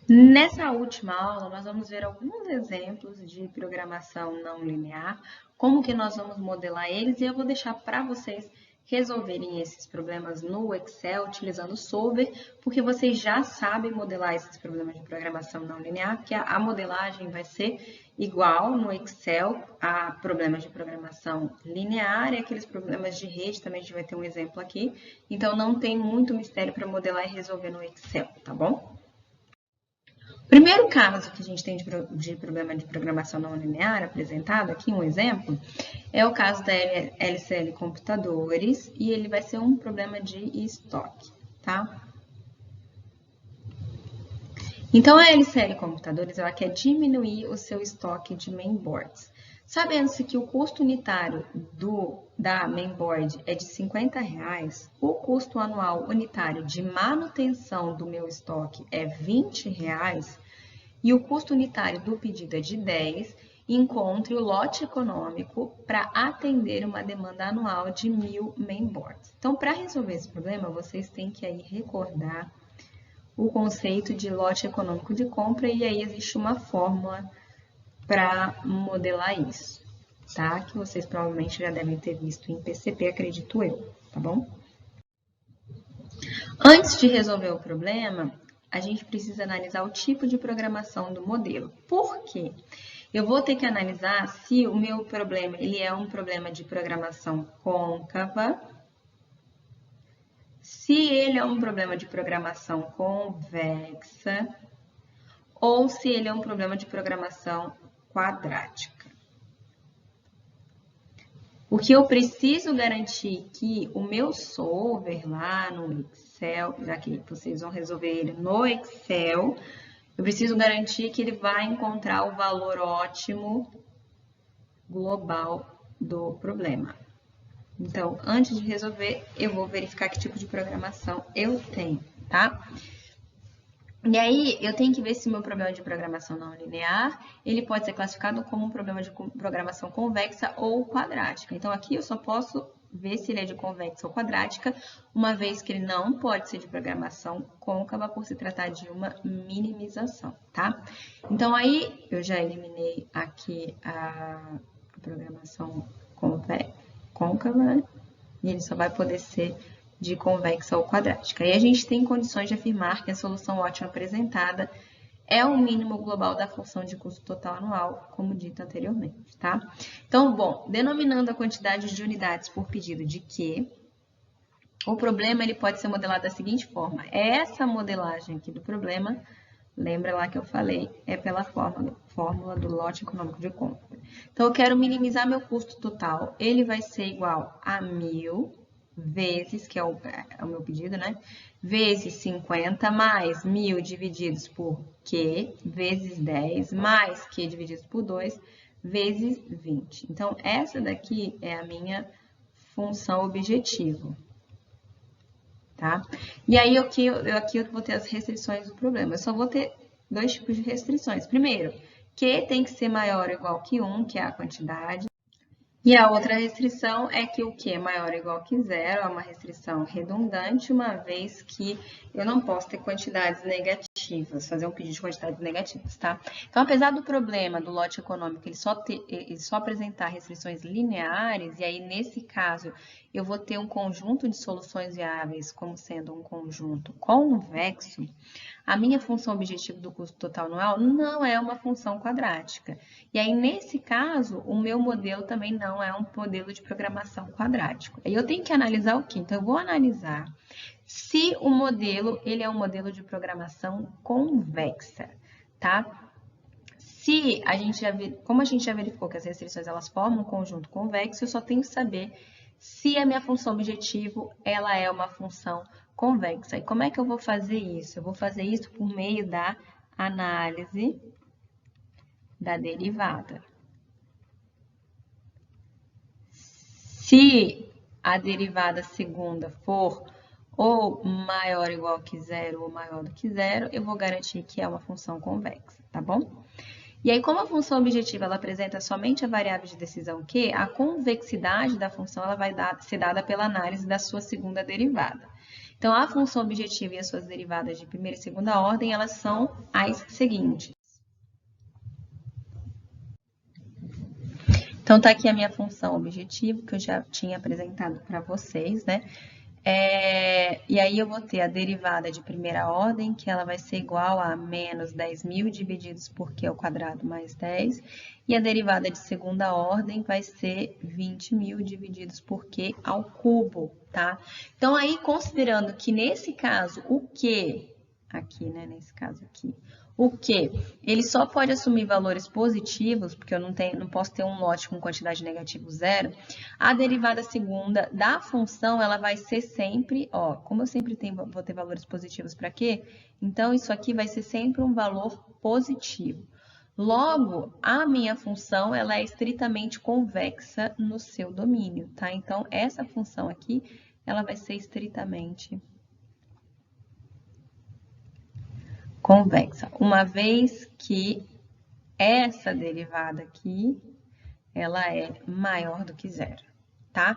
Nessa última aula, nós vamos ver alguns exemplos de programação não linear, como que nós vamos modelar eles, e eu vou deixar para vocês resolverem esses problemas no Excel, utilizando o Solver, porque vocês já sabem modelar esses problemas de programação não linear, porque a modelagem vai ser igual no Excel a problemas de programação linear e aqueles problemas de rede, também a gente vai ter um exemplo aqui. Então, não tem muito mistério para modelar e resolver no Excel, tá bom? O primeiro caso que a gente tem de problema de programação não linear, apresentado aqui, um exemplo, é o caso da LCL Computadores, e ele vai ser um problema de estoque, tá? Então, a LCL Computadores, ela quer diminuir o seu estoque de mainboards. Sabendo-se que o custo unitário da mainboard é de R$50, o custo anual unitário de manutenção do meu estoque é R$20, e o custo unitário do pedido é de 10, encontre o lote econômico para atender uma demanda anual de 1.000 mainboards. Então, para resolver esse problema, vocês têm que aí recordar o conceito de lote econômico de compra, e aí existe uma fórmula para modelar isso, tá? Que vocês provavelmente já devem ter visto em PCP, acredito eu, tá bom? Antes de resolver o problema, a gente precisa analisar o tipo de programação do modelo. Por quê? Eu vou ter que analisar se o meu problema ele é um problema de programação côncava, se ele é um problema de programação convexa, ou se ele é um problema de programação quadrática. O que eu preciso garantir que o meu solver lá no Excel, já que vocês vão resolver ele no Excel, eu preciso garantir que ele vai encontrar o valor ótimo global do problema. Então, antes de resolver, eu vou verificar que tipo de programação eu tenho, tá? E aí, eu tenho que ver se o meu problema de programação não linear, ele pode ser classificado como um problema de programação convexa ou quadrática. Então, aqui eu só posso ver se ele é de convexa ou quadrática, uma vez que ele não pode ser de programação côncava por se tratar de uma minimização, tá? Então, aí, eu já eliminei aqui a programação côncava, né? E ele só vai poder ser de convexa ou quadrática. E a gente tem condições de afirmar que a solução ótima apresentada é o mínimo global da função de custo total anual, como dito anteriormente, tá? Então, bom, denominando a quantidade de unidades por pedido de Q, o problema ele pode ser modelado da seguinte forma. Essa modelagem aqui do problema, lembra lá que eu falei, é pela fórmula do lote econômico de compra. Então, eu quero minimizar meu custo total. Ele vai ser igual a 1.000 vezes, que é o meu pedido, né? Vezes 50 mais 1.000 divididos por Q, vezes 10, mais Q divididos por 2, vezes 20. Então, essa daqui é a minha função objetivo. Tá? E aí, aqui eu vou ter as restrições do problema. Eu só vou ter dois tipos de restrições. Primeiro, Q tem que ser maior ou igual que 1, que é a quantidade. E a outra restrição é que o Q é maior ou igual que 0, é uma restrição redundante, uma vez que eu não posso ter quantidades negativas, fazer um pedido de quantidades negativas, tá? Então, apesar do problema do lote econômico ele só apresentar restrições lineares, e aí, nesse caso, eu vou ter um conjunto de soluções viáveis como sendo um conjunto convexo, a minha função objetivo do custo total anual não é uma função quadrática. E aí, nesse caso, o meu modelo também não é um modelo de programação quadrático. Aí eu tenho que analisar o quê? Então, eu vou analisar se o modelo ele é um modelo de programação convexa, tá? Se a gente como a gente já verificou que as restrições elas formam um conjunto convexo, eu só tenho que saber se a minha função objetivo ela é uma função convexa. E como é que eu vou fazer isso? Eu vou fazer isso por meio da análise da derivada. Se a derivada segunda for ou maior ou igual que zero ou maior do que zero, eu vou garantir que é uma função convexa, tá bom? E aí, como a função objetiva ela apresenta somente a variável de decisão Q, a convexidade da função ela vai ser dada pela análise da sua segunda derivada. Então, a função objetiva e as suas derivadas de primeira e segunda ordem, elas são as seguintes. Então, tá aqui a minha função objetivo, que eu já tinha apresentado para vocês, né? E aí eu vou ter a derivada de primeira ordem, que ela vai ser igual a menos 10.000 divididos por q ao quadrado mais 10. E a derivada de segunda ordem vai ser 20.000 divididos por q ao cubo, tá? Então, aí, considerando que nesse caso, o q, aqui, né, nesse caso aqui, o Q, ele só pode assumir valores positivos, porque eu não posso ter um lote com quantidade negativa zero. A derivada segunda da função, ela vai ser sempre, ó, como eu sempre vou ter valores positivos para Q, então isso aqui vai ser sempre um valor positivo. Logo, a minha função, ela é estritamente convexa no seu domínio, tá? Então, essa função aqui, ela vai ser estritamente convexa, uma vez que essa derivada aqui, ela é maior do que zero, tá?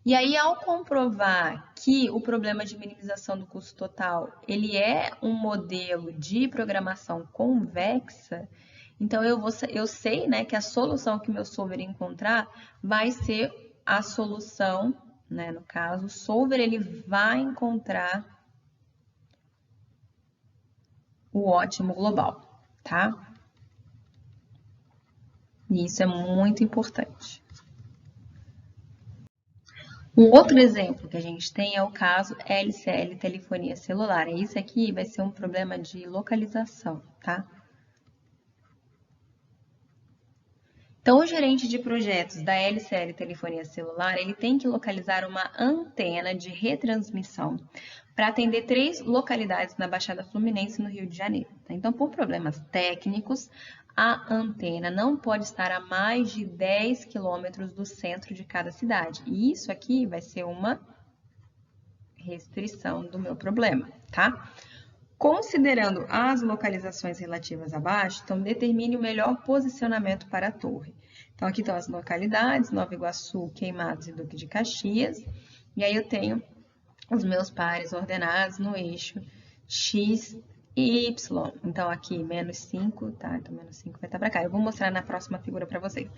E aí, ao comprovar que o problema de minimização do custo total, ele é um modelo de programação convexa, então eu sei, né, que a solução que meu solver encontrar vai ser a solução, né, no caso, o solver ele vai encontrar o ótimo global, tá? E isso é muito importante. Um outro exemplo que a gente tem é o caso LCL telefonia celular. Isso aqui vai ser um problema de localização, tá? Então, o gerente de projetos da LCL telefonia celular, ele tem que localizar uma antena de retransmissão para atender 3 localidades na Baixada Fluminense, no Rio de Janeiro. Então, por problemas técnicos, a antena não pode estar a mais de 10 quilômetros do centro de cada cidade. E isso aqui vai ser uma restrição do meu problema, tá? Considerando as localizações relativas abaixo, então determine o melhor posicionamento para a torre. Então, aqui estão as localidades, Nova Iguaçu, Queimados e Duque de Caxias. E aí eu tenho os meus pares ordenados no eixo X e Y. Então, aqui, menos 5, tá? Então, menos 5 vai estar para cá. Eu vou mostrar na próxima figura para vocês.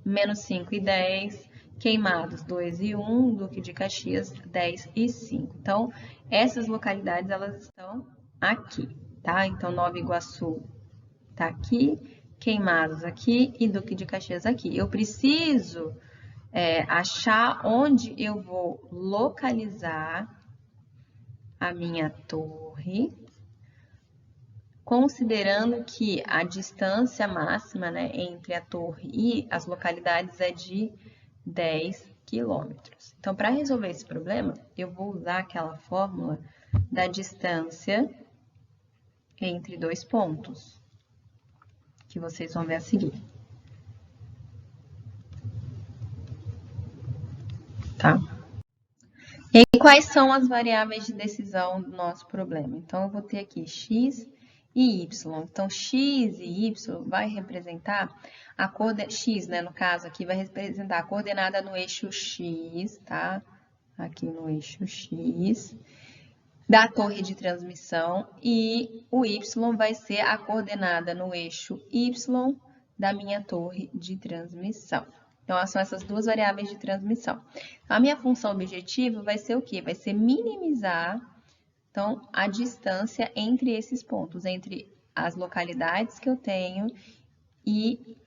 Menos 5 e 10, Queimados 2 e 1, Duque de Caxias 10 e 5. Então, essas localidades, elas estão aqui, tá? Então, Nova Iguaçu tá aqui, Queimados aqui e Duque de Caxias aqui. Eu preciso achar onde eu vou localizar a minha torre, considerando que a distância máxima, né, entre a torre e as localidades é de 10 quilômetros. Então, para resolver esse problema, eu vou usar aquela fórmula da distância entre 2 pontos, que vocês vão ver a seguir. Tá? E aí, quais são as variáveis de decisão do nosso problema? Então, eu vou ter aqui x e y. Então, x e y vai representar a x, né, no caso aqui, vai representar a coordenada no eixo x, tá? Aqui no eixo x, da torre de transmissão, e o y vai ser a coordenada no eixo y da minha torre de transmissão. Então, são essas duas variáveis de transmissão. A minha função objetiva vai ser o quê? Vai ser minimizar, então, a distância entre esses pontos, entre as localidades que eu tenho e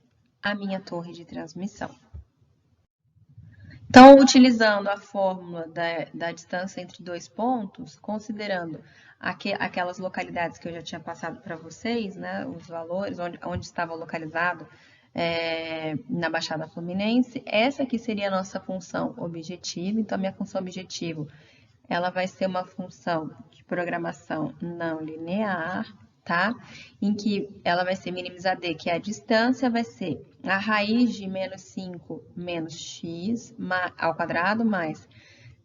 a minha torre de transmissão. Então, utilizando a fórmula da distância entre 2 pontos, considerando aquelas localidades que eu já tinha passado para vocês, né, os valores, onde estava localizado na Baixada Fluminense, essa aqui seria a nossa função objetiva. Então, a minha função objetivo, ela vai ser uma função de programação não linear, tá? Em que ela vai ser minimizar d, que é a distância, vai ser a raiz de menos 5 menos x ao quadrado, mais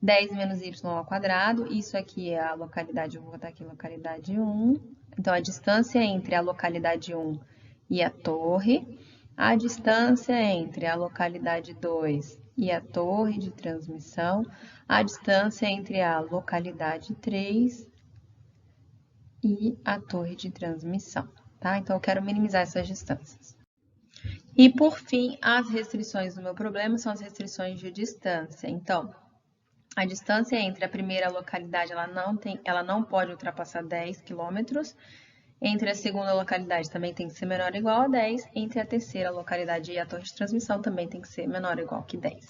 10 menos y ao quadrado. Isso aqui é a localidade, eu vou botar aqui localidade 1. Então, a distância entre a localidade 1 e a torre. A distância entre a localidade 2 e a torre de transmissão, a distância entre a localidade 3 e a torre de transmissão, tá? Então, eu quero minimizar essas distâncias. E, por fim, as restrições do meu problema são as restrições de distância. Então, a distância entre a primeira localidade, ela não pode ultrapassar 10 quilômetros. Entre a segunda localidade também tem que ser menor ou igual a 10. Entre a terceira localidade e a torre de transmissão também tem que ser menor ou igual que 10.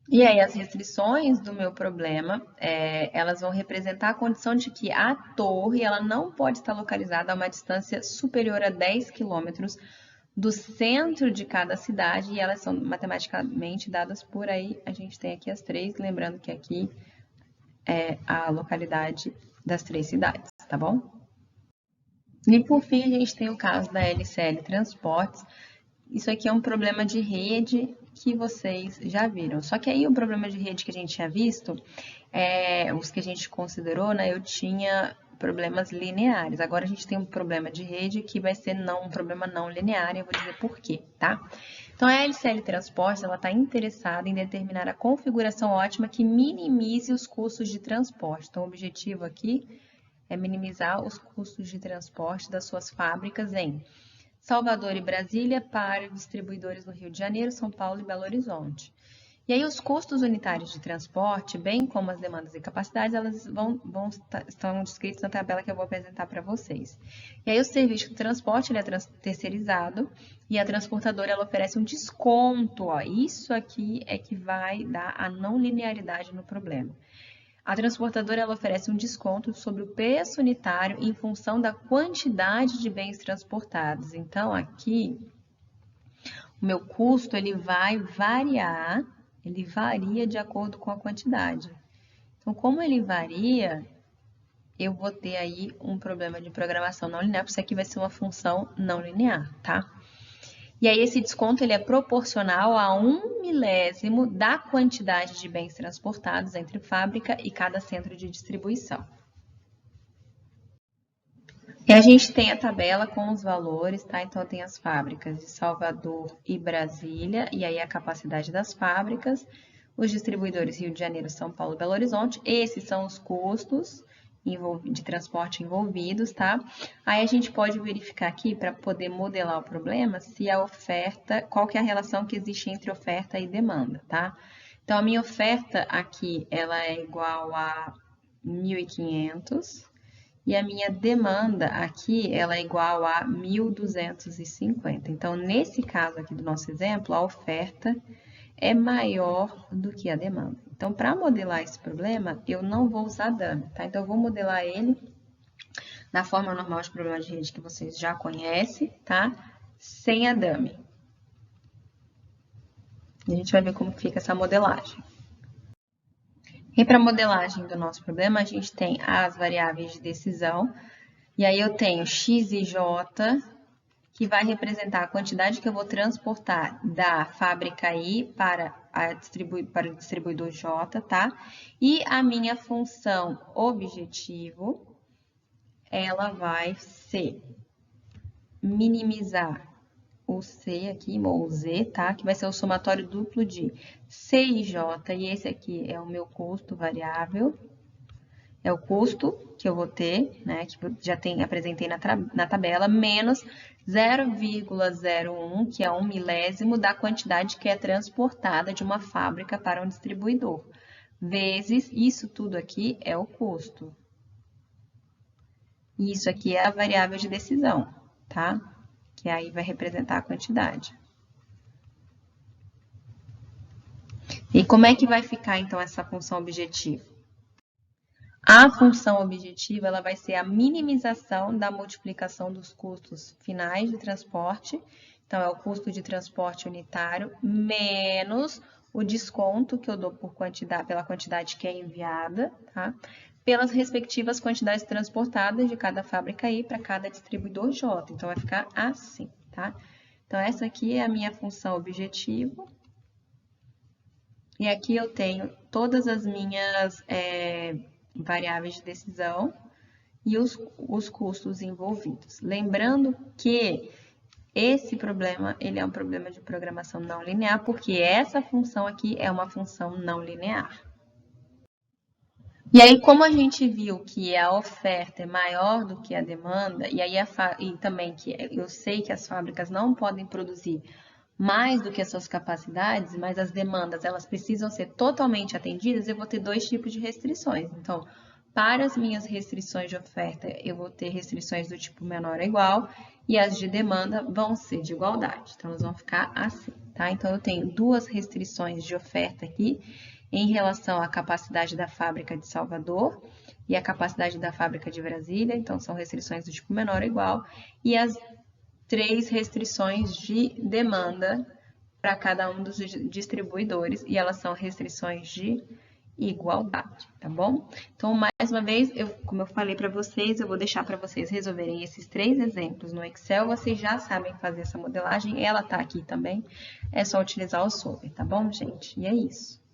E aí, as restrições do meu problema, elas vão representar a condição de que a torre ela não pode estar localizada a uma distância superior a 10 quilômetros do centro de cada cidade, e elas são matematicamente dadas por aí. A gente tem aqui as três, lembrando que aqui é a localidade das três cidades, tá bom? E por fim, a gente tem o caso da LCL Transportes. Isso aqui é um problema de rede que vocês já viram. Só que aí o problema de rede que a gente tinha visto, os que a gente considerou, né, eu tinha problemas lineares. Agora a gente tem um problema de rede que vai ser um problema não linear, e eu vou dizer por quê, tá? Então, a LCL Transportes, ela está interessada em determinar a configuração ótima que minimize os custos de transporte. Então, o objetivo aqui é minimizar os custos de transporte das suas fábricas em Salvador e Brasília para distribuidores no Rio de Janeiro, São Paulo e Belo Horizonte. E aí os custos unitários de transporte, bem como as demandas e capacidades, elas estão descritos na tabela que eu vou apresentar para vocês. E aí o serviço de transporte ele é terceirizado e a transportadora ela oferece um desconto. Ó. Isso aqui é que vai dar a não linearidade no problema. A transportadora ela oferece um desconto sobre o preço unitário em função da quantidade de bens transportados. Então, aqui, o meu custo ele vai variar, ele varia de acordo com a quantidade. Então, como ele varia, eu vou ter aí um problema de programação não linear, porque isso aqui vai ser uma função não linear, tá? E aí esse desconto ele é proporcional a 1 milésimo da quantidade de bens transportados entre fábrica e cada centro de distribuição. E a gente tem a tabela com os valores, tá? Então tem as fábricas de Salvador e Brasília, e aí a capacidade das fábricas, os distribuidores Rio de Janeiro, São Paulo e Belo Horizonte, esses são os custos de transporte envolvidos, tá? Aí a gente pode verificar aqui, para poder modelar o problema, se a oferta, qual que é a relação que existe entre oferta e demanda, tá? Então, a minha oferta aqui, ela é igual a 1.500 e a minha demanda aqui, ela é igual a 1.250. Então, nesse caso aqui do nosso exemplo, a oferta é maior do que a demanda. Então, para modelar esse problema, eu não vou usar dummy, tá? Então, eu vou modelar ele na forma normal de problema de rede que vocês já conhecem, tá? Sem a dummy. E a gente vai ver como fica essa modelagem. E para a modelagem do nosso problema, a gente tem as variáveis de decisão. E aí eu tenho x e j, que vai representar a quantidade que eu vou transportar da fábrica I para o distribuidor J, tá? E a minha função objetivo, ela vai ser minimizar o C aqui, ou o Z, tá? Que vai ser o somatório duplo de C e J, e esse aqui é o meu custo variável. É o custo que eu vou ter, né, que eu já apresentei na tabela, menos 0,01, que é 1 milésimo da quantidade que é transportada de uma fábrica para um distribuidor, vezes isso tudo aqui é o custo. E isso aqui é a variável de decisão, tá? Que aí vai representar a quantidade. E como é que vai ficar, então, essa função objetiva? A função objetiva ela vai ser a minimização da multiplicação dos custos finais de transporte. Então, é o custo de transporte unitário menos o desconto que eu dou pela quantidade que é enviada, tá? Pelas respectivas quantidades transportadas de cada fábrica I para cada distribuidor J. Então, vai ficar assim, tá? Então, essa aqui é a minha função objetivo. E aqui eu tenho todas as minhas variáveis de decisão e os custos envolvidos. Lembrando que esse problema, ele é um problema de programação não linear, porque essa função aqui é uma função não linear. E aí, como a gente viu que a oferta é maior do que a demanda, e aí e também que eu sei que as fábricas não podem produzir mais do que as suas capacidades, mas as demandas elas precisam ser totalmente atendidas, eu vou ter dois tipos de restrições. Então, para as minhas restrições de oferta, eu vou ter restrições do tipo menor ou igual, e as de demanda vão ser de igualdade. Então, elas vão ficar assim, tá? Então, eu tenho duas restrições de oferta aqui, em relação à capacidade da fábrica de Salvador e a capacidade da fábrica de Brasília, então são restrições do tipo menor ou igual, e as 3 restrições de demanda para cada um dos distribuidores, e elas são restrições de igualdade, tá bom? Então, mais uma vez, como eu falei para vocês, eu vou deixar para vocês resolverem esses 3 exemplos no Excel, vocês já sabem fazer essa modelagem, ela tá aqui também, é só utilizar o Solver, tá bom, gente? E é isso.